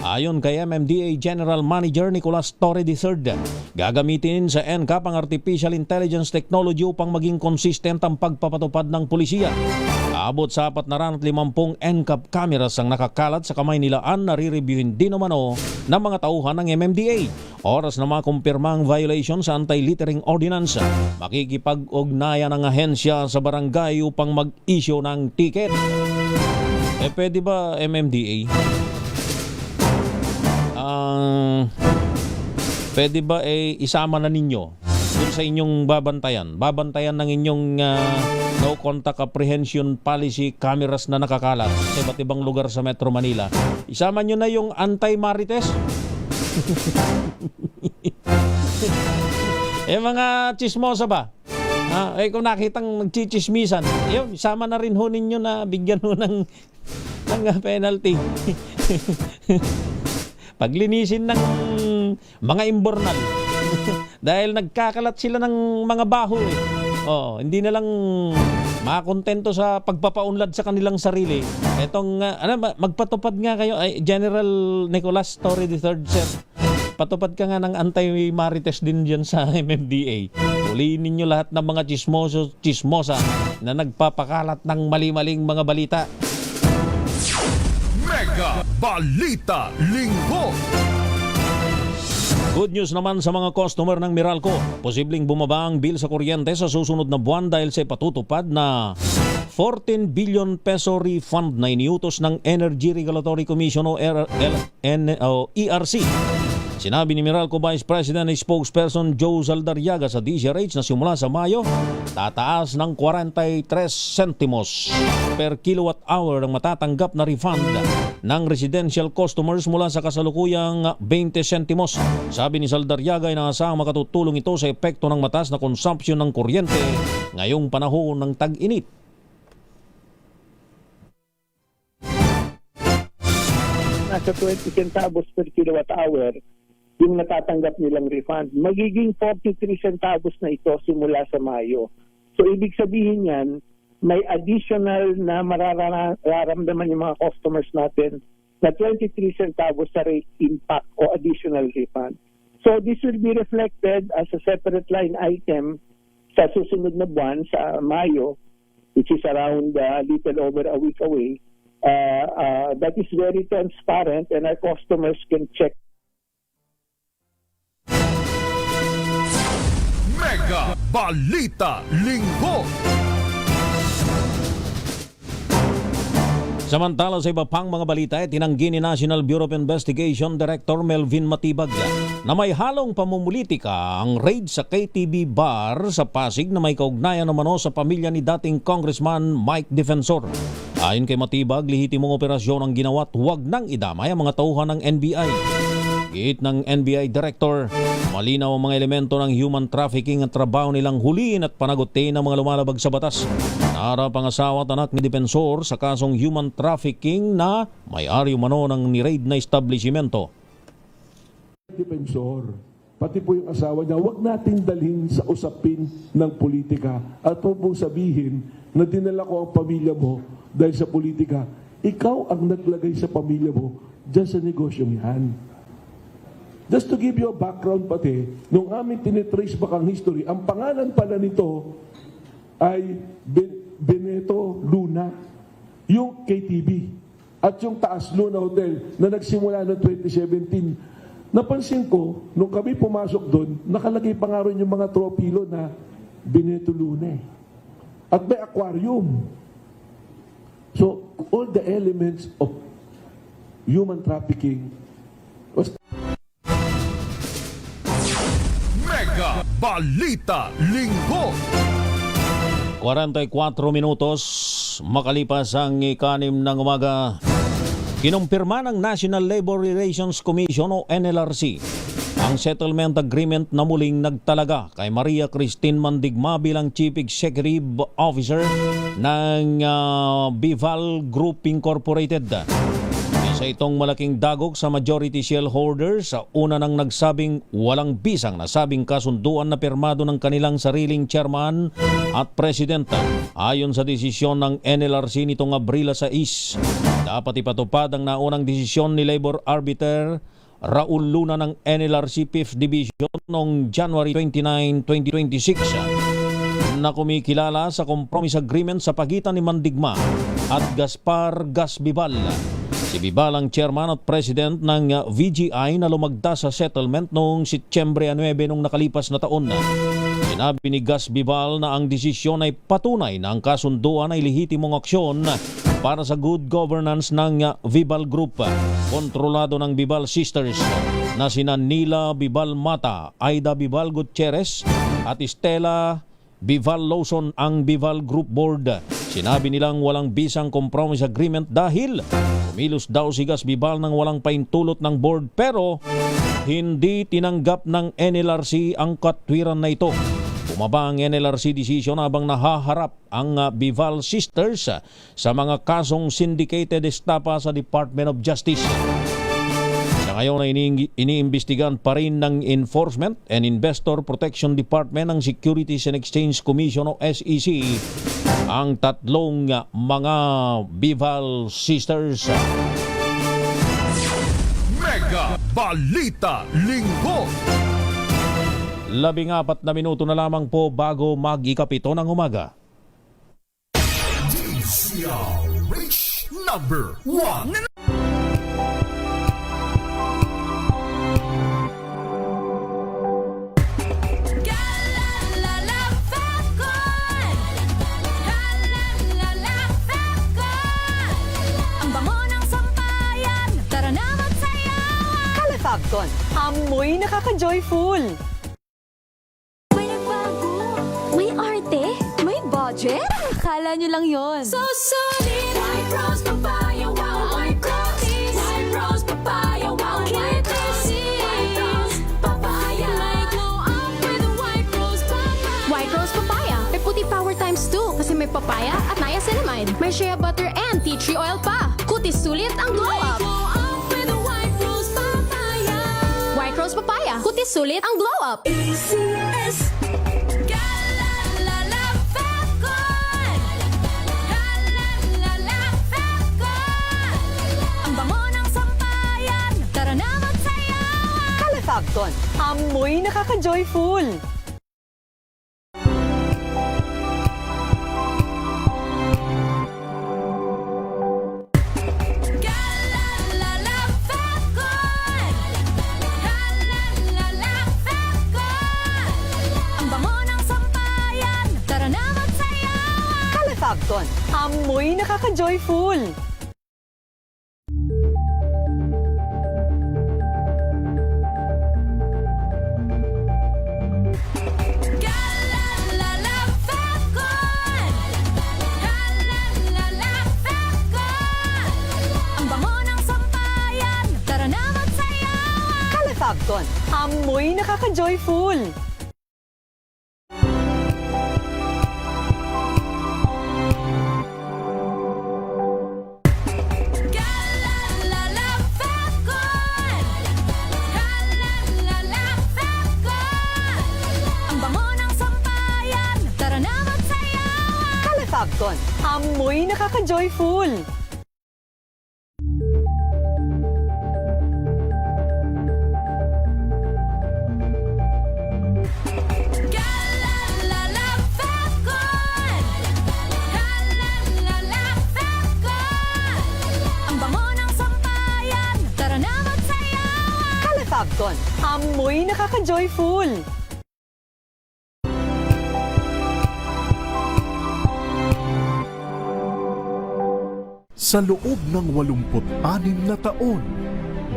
Ayon kay MMDA General Manager Nicolas Torre III, gagamitin sa NCAP ang Artificial Intelligence Technology upang maging consistent ang pagpapatupad ng pulisya. Abot sa 450 NCAP cameras ang nakakalat sa kamay nilaan na re-reviewin din umano ng mga tauhan ng MMDA. Oras na makumpirmang violation sa anti-littering ordinance, makikipag-ugnayan ng ahensya sa barangay upang mag-issue ng ticket. Pwede ba MMDA? Pwede ba isama na ninyo dun sa inyong babantayan ng inyong no contact apprehension policy cameras na nakakalat sa iba't ibang lugar sa Metro Manila? Isama nyo na yung anti-marites. Mga chismosa ba? Kung nakitang nagchichismisan, yun, isama na rin ho ninyo na bigyan ho ng penalty. Paglinisin ng mga imbornal. Dahil nagkakalat sila ng mga baho hindi na lang makakontento sa pagpapaunlad sa kanilang sarili. Etong magpatupad nga kayo, General Nicolas Torre III, sir. Patupad ka nga ng anti-marites din dyan sa MMDA. Ulihin ninyo lahat ng mga chismosa na nagpapakalat ng mali-maling mga balita. Mega Balita Linggo. Good news naman sa mga customer ng Meralco. Posibleng bumaba ang bill sa kuryente sa susunod na buwan dahil sa patutupad na 14 billion peso refund na iniutos ng Energy Regulatory Commission o ERC. Sinabi ni Meralco Vice President and Spokesperson Joe Zaldarriaga sa DZRH na simula sa Mayo, tataas ng 43 sentimos per kilowatt hour ang matatanggap na refund ng residential customers mula sa kasalukuyang 20 sentimos. Sabi ni Zaldarriaga ay inaasahang makatutulong ito sa epekto ng mataas na consumption ng kuryente ngayong panahon ng tag-init. Nasa 20 centavos per kilowatt hour yung natatanggap nilang refund. Magiging 43 centavos na ito simula sa Mayo. So ibig sabihin yan, may additional na mararamdaman yung mga customers natin na 23 centavos sa rate impact o additional refund. So this will be reflected as a separate line item sa susunod na buwan sa Mayo, which is around little over a week away. That is very transparent and our customers can check. Mega Balita Linggo. Samantala sa iba pang mga balita, tinanggi ni National Bureau of Investigation Director Melvin Matibag na may halong pamumulitika ang raid sa KTV bar sa Pasig na may kaugnayan naman sa pamilya ni dating Congressman Mike Defensor. Ayon kay Matibag, lehitimong operasyon ang ginawa at huwag nang idamay ang mga tauhan ng NBI. Giit ng NBI Director, malinaw ang mga elemento ng human trafficking at trabaho nilang huliin at panagutin ang mga lumalabag sa batas. Naharap ang asawa at anak ni Defensor sa kasong human trafficking na may-ari umano ng ni-raid na establishmento. Defensor, pati po yung asawa niya, huwag natin dalhin sa usapin ng politika at huwag mong sabihin na dinala ko ang pamilya mo dahil sa politika. Ikaw ang naglagay sa pamilya mo dyan sa negosyong yan. Just to give you a background pati, nung aming tinitrace back ang history, ang pangalan pala nito ay Beneto Luna, yung KTV, at yung Taas Luna Hotel na nagsimula noong 2017. Napansin ko, nung kami pumasok doon, nakalagay pa nga rin yung mga tropilo na Beneto Luna. At may aquarium. So, all the elements of human trafficking was... Mega Balita Linggo. 44 minutos makalipas ang ika-6 ng umaga. Kinumpirma ng National Labor Relations Commission o NLRC ang settlement agreement na muling nagtalaga kay Maria Christine Mandigma bilang Chief Executive Officer ng Bival Group Incorporated. Isa itong malaking dagok sa majority shareholders sa una nang nagsabing walang bisang nasabing kasunduan na pirmado ng kanilang sariling chairman at presidenta. Ayon sa desisyon ng NLRC nitong Abril 6, dapat ipatupad ang naunang desisyon ni Labor Arbiter Raul Luna ng NLRC 5th Division noong January 29, 2026 na kumikilala sa compromise agreement sa pagitan ni Mandigma at Gaspar Gasbibal. Si Bibal ang chairman at president ng VGI na lumagda sa settlement noong Setyembre 9 noong nakalipas na taon. Sinabi ni Gasbibal na ang desisyon ay patunay na ang kasunduan ay lehitimong aksyon para sa good governance ng Bibal Group. Kontrolado ng Bibal Sisters na sina Nila Bibal Mata, Aida Bibal Gutierrez at Estela Bibal Lawson ang Bibal Group Board. Sinabi nilang walang bisang compromise agreement dahil kumilos daw si Gasbibal nang walang paintulot ng board pero hindi tinanggap ng NLRC ang katwiran na ito. Bumaba ang NLRC decision habang nahaharap ang Bibal Sisters sa mga kasong syndicated estafa sa Department of Justice. Sa ngayon ay iniimbestigahan pa rin ng Enforcement and Investor Protection Department ng Securities and Exchange Commission o SEC ang tatlong mga Bibal Sisters. Mega Balita Linggo. 14 na minuto na lamang po bago mag-ikapito ng umaga. DZRH number 1. Fabcon, amoy nakaka-joyful. May nagbago. May arte. May budget. Akala nyo lang yon. So solid. White Rose Papaya. Wow, White Rose. White Rose Papaya. Wow, White Rose. White Rose Papaya. May glow up with White Rose Papaya. White Rose Papaya. May puti power times 2 kasi may papaya at niacinamide. May shea butter and tea tree oil pa. Kutis sulit ang glow up. White Rose Papaya. Kutis sulit ang glow up. ACS. Galalala Fabcon. Galalala Fabcon. Ang bango ng sampayan. Tara na magsayawan. Kala Fabcon, amoy nakaka-joyful. Fabcon, amoy nakaka-joyful. Galalala Fabcon. Galalala Fabcon. Ang bango ng sampayan. Tara na magsayawan. Kala Fabcon, amoy nakaka-joyful. Fabcon, amoy nakaka-joyful. Galalala Fabcon. Galalala Fabcon. Ang bango ng sampayan. Tara na magsayawan. Kala Fabcon, amoy nakaka-joyful. Sa loob ng 86 na taon,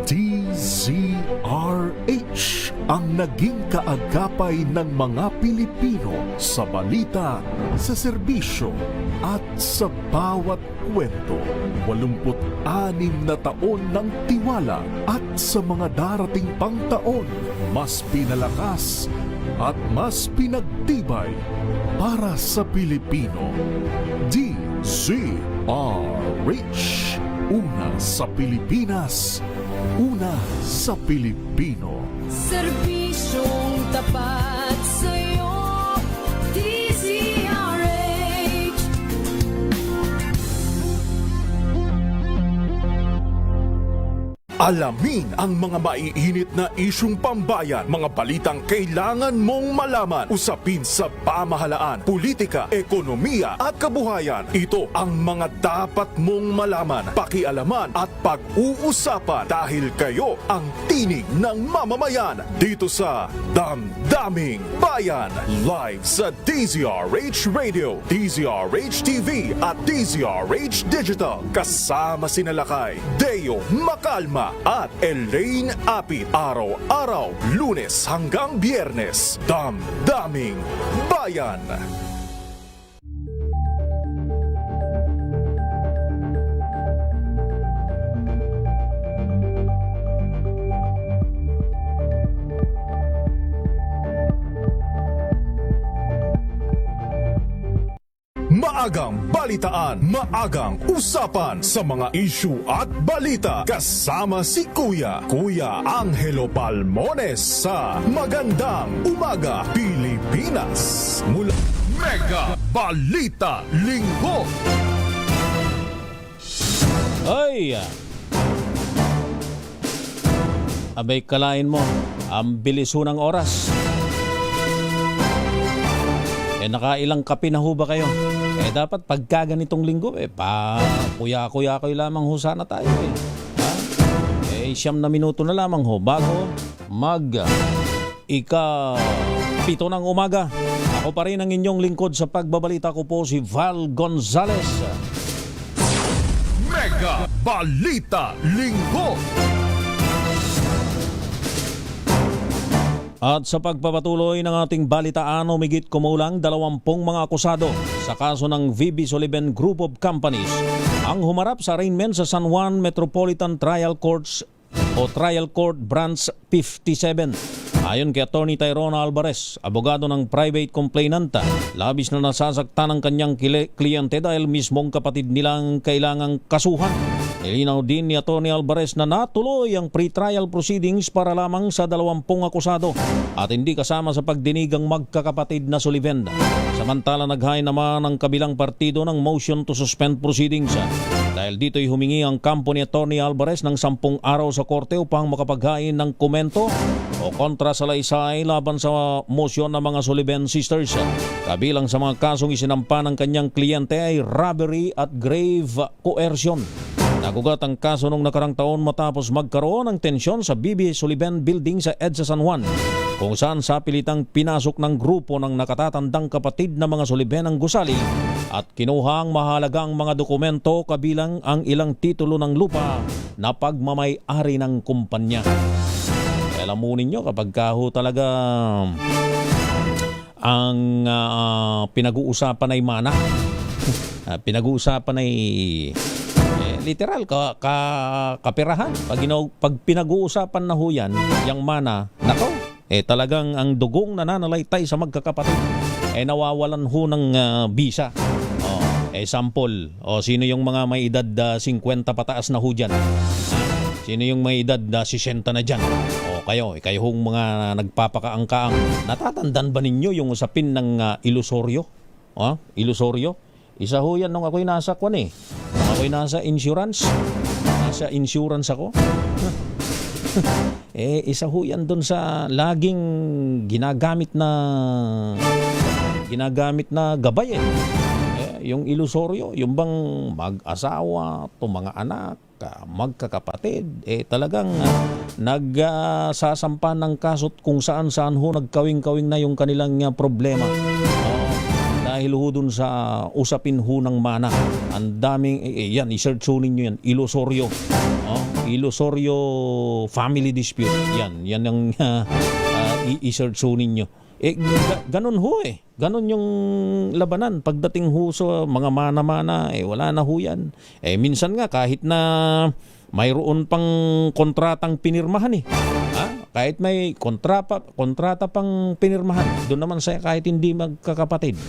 DZRH ang naging kaagapay ng mga Pilipino sa balita, sa serbisyo at sa bawat kwento. 86 na taon ng tiwala at sa mga darating pang taon, mas pinalakas at mas pinagtibay para sa Pilipino. DZRH. Una sa Pilipinas, una sa Pilipino. Serbisyong tapat sa'yo, DZRH. Alamin ang mga maiinit na isyung pambayan, mga balitang kailangan mong malaman, usapin sa pamahalaan, politika, ekonomiya at kabuhayan. Ito ang mga dapat mong malaman, pakialaman at pag-uusapan dahil kayo ang tinig ng mamamayan dito sa Damdaming Bayan. Live sa DZRH Radio, DZRH TV at DZRH Digital. Kasama sina Lakay, Deo Macalma at Elaine Apit. Araw-araw, Lunes hanggang Biyernes. Damdaming Bayan. Maagang balitaan, maagang usapan sa mga issue at balita. Kasama si Kuya Angelo Palmones sa Magandang Umaga Pilipinas. Mula Mega Balita Linggo. Ay! Abay, kalain mo, ang bilis ho ng oras. Nakailang kape na ho ba kayo? Dapat pagka ganitong linggo, kuya-kuya lamang ho sana tayo Ha? 9 na minuto na lamang ho bago ika-7 ng umaga. Ako pa rin ang inyong lingkod sa pagbabalita ko po si Val Gonzales. Mega Balita Linggo. At sa pagpapatuloy ng ating balitaan, humigit kumulang 20 mga akusado sa kaso ng VB Sullivan Group of Companies ang humarap sa arraignment sa San Juan Metropolitan Trial Courts o Trial Court Branch 57. Ayon kay Attorney Tyrone Alvarez, abogado ng private complainant, labis na nasasaktan ang kanyang kliyente dahil mismong kapatid nilang kailangang kasuhan. Nilinaw din ni Attorney Alvarez na natuloy ang pre-trial proceedings para lamang sa 20 akusado at hindi kasama sa pagdinig ang magkakapatid na Sullivan. Samantala, naghain naman ang kabilang partido ng motion to suspend proceedings. Dahil dito'y humingi ang kampo ni Attorney Alvarez ng 10 araw sa korte upang makapaghain ng komento o kontra sa laysay laban sa motion ng mga Sullivan sisters. Kabilang sa mga kasong isinampa ng kanyang kliyente ay robbery at grave coercion. Nagugat ang kaso noong nakarang taon matapos magkaroon ng tensyon sa BB Sullivan Building sa EDSA San Juan, kung saan sa pilitang pinasok ng grupo ng nakatatandang kapatid na mga Sullivan ang gusali at kinuha ang mahalagang mga dokumento kabilang ang ilang titulo ng lupa na pagmamay-ari ng kumpanya. Alam mo ninyo, kapag kaho talaga ang pinag-uusapan ay mana, pinag-uusapan ay literal kaperahan. Pag pinag-uusapan na ho yan, yung mana, nako, talagang ang dugong nananalaytay sa magkakapatid nawawalan ho ng bisa. Sample, sino yung mga may edad 50 pataas na ho dyan? Sino yung may edad 60 na dyan? Kayo hong mga nagpapakaangkaang, natatandaan ba ninyo yung usapin ng ilusoryo? Ilusoryo? Isa ho yan nung ako'y nasa ako'y nasa insurance. Nasa insurance ako. Isa ho yan dun sa laging ginagamit na gabay yung ilusoryo, yung bang mag-asawa, mga anak, magkakapatid, talagang nagsasampa ng kasot kung saan ho nagkawing-kawing na yung kanilang problema. Dahil ho dun sa usapin ho ng mana. Ang daming, yan, i-search ho ninyo yan, ilusoryo. Ilosorio family dispute. Yan ang i-search ho ninyo. Ganun ho eh. Ganun yung labanan. Pagdating ho sa mga mana-mana, wala na ho yan. Minsan nga kahit na mayroon pang kontratang pinirmahan kahit may kontrata pang pinirmahan, doon naman saya kahit hindi magkakapatid.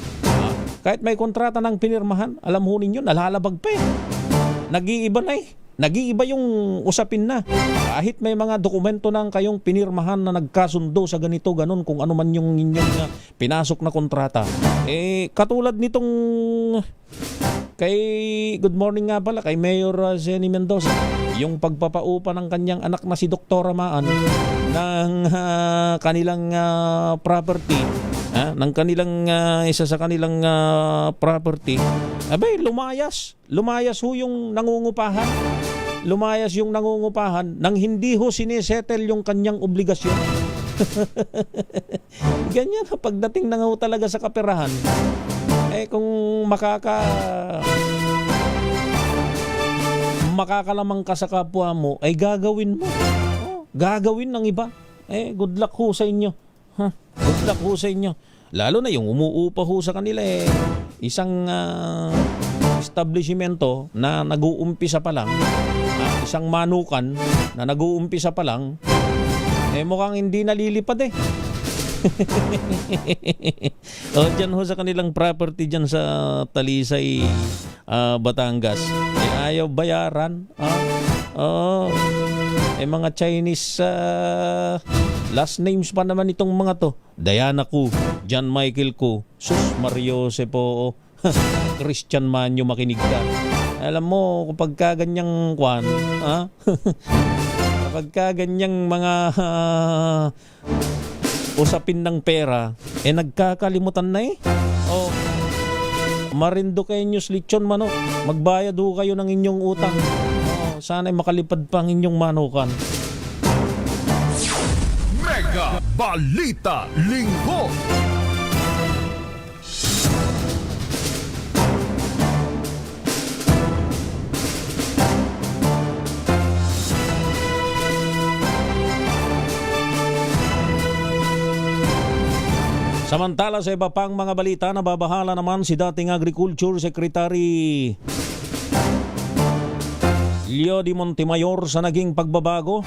Kahit may kontrata ng pinirmahan, alam ho ninyo, nalalabag pa eh. Nag-iiba na eh. Nag-iiba yung usapin na. Kahit may mga dokumento ng kayong pinirmahan na nagkasundo sa ganito, ganun, kung ano man yung inyong pinasok na kontrata. Katulad nitong good morning nga pala, kay Mayor Zenny Mendoza, yung pagpapaupa ng kanyang anak na si Dr. Ramaan ng kanilang property, ng kanilang isa sa kanilang property, lumayas ho yung nangungupahan. Lumayas yung nangungupahan nang hindi ho sinisettle yung kanyang obligasyon. Ganyan pagdating na ho talaga sa kaperahan. Kung makakalamang ka sa kapwa mo, gagawin mo. Gagawin ng iba. Good luck ho sa inyo. Good luck ho sa inyo. Lalo na yung umuupa ho sa kanila isang establishmento na nag-uumpisa pa lang, isang manukan na nag-uumpisa pa lang, mukhang hindi nalilipad eh. Dyan ho sa kanilang property dyan sa Talisay, Batangas, ayaw bayaran. Mga Chinese last names pa naman itong mga to. Diana Ku, John Michael Ku, Sus Mario Sepo, Christian Manyo, makinig ka. Alam mo, kapag kaganyang kapag kaganyang mga usapin ng pera, nagkakalimutan na Marinduqueños lechon manok, magbayad ho kayo ng inyong utang. Sana'y makalipad pa ang inyong manukan. Mega Balita Linggo. Samantala sa iba pang mga balita, nababahala naman si dating Agriculture Secretary Leo de Montemayor sa naging pagbabago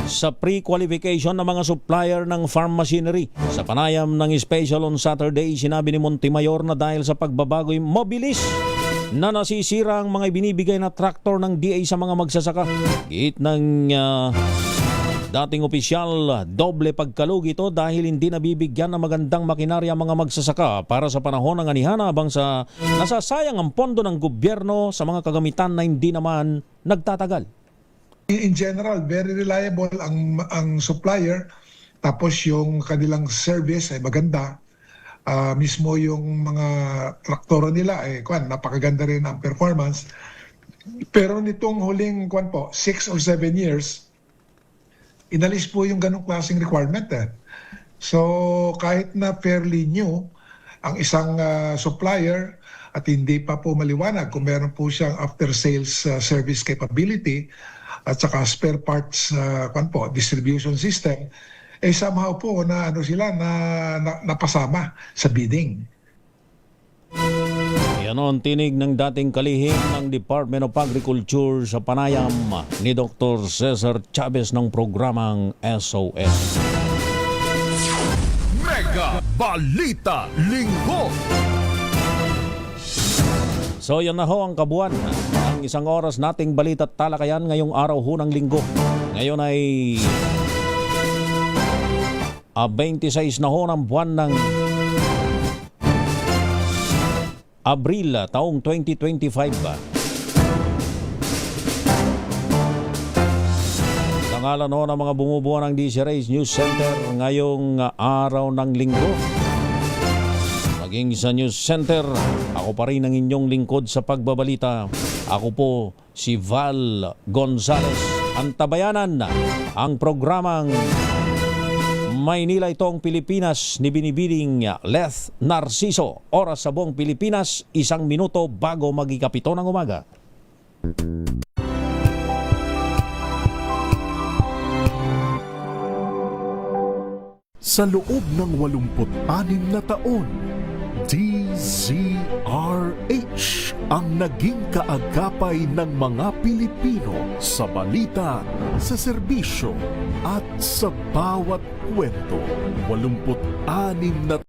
sa pre-qualification ng mga supplier ng farm machinery. Sa panayam ng special on Saturday, sinabi ni Montemayor na dahil sa pagbabago'y mabilis na nasisira ang mga binibigay na traktor ng DA sa mga magsasaka. Giit ng dating opisyal, doble pagkalug ito dahil hindi nabibigyan ng magandang makinarya mga magsasaka para sa panahon ng anihan habang sa nasasayang ang pondo ng gobyerno sa mga kagamitan na hindi naman nagtatagal. In general, very reliable ang supplier, tapos yung kanilang service ay maganda. Mismo yung mga traktoro nila napakaganda rin ang performance. Pero nitong huling 6 or 7 years, inalis po yung ganong klaseng requirement. So kahit na fairly new ang isang supplier at hindi pa po maliwanag kung meron po siyang after-sales service capability at saka spare parts distribution system, somehow po na napasama sa bidding. Yan ang tinig ng dating kalihim ng Department of Agriculture sa panayam ni Dr. Cesar Chavez ng programang SOS. Mega Balita Linggo. So yan na ho ang kabuuan ng isang oras nating balita at talakayan ngayong araw ho ng linggo. Ngayon ay 26 na ho ng buwan ng Abril taong 2025 ba? Sa ngalan ho ng mga bumubuo ng DCRH News Center ngayong araw ng linggo. Maging sa News Center, ako pa rin ang inyong lingkod sa pagbabalita. Ako po si Val Gonzales, ang tabayanan, ang programang Maynila itong Pilipinas ni binibining Leth Narciso. Oras sa buong Pilipinas, 1 minuto bago magikapito ng umaga. Sa loob ng 86 na taon, DZRH ang naging kaagapay ng mga Pilipino sa balita, sa serbisyo at sa bawat kwento. 86 na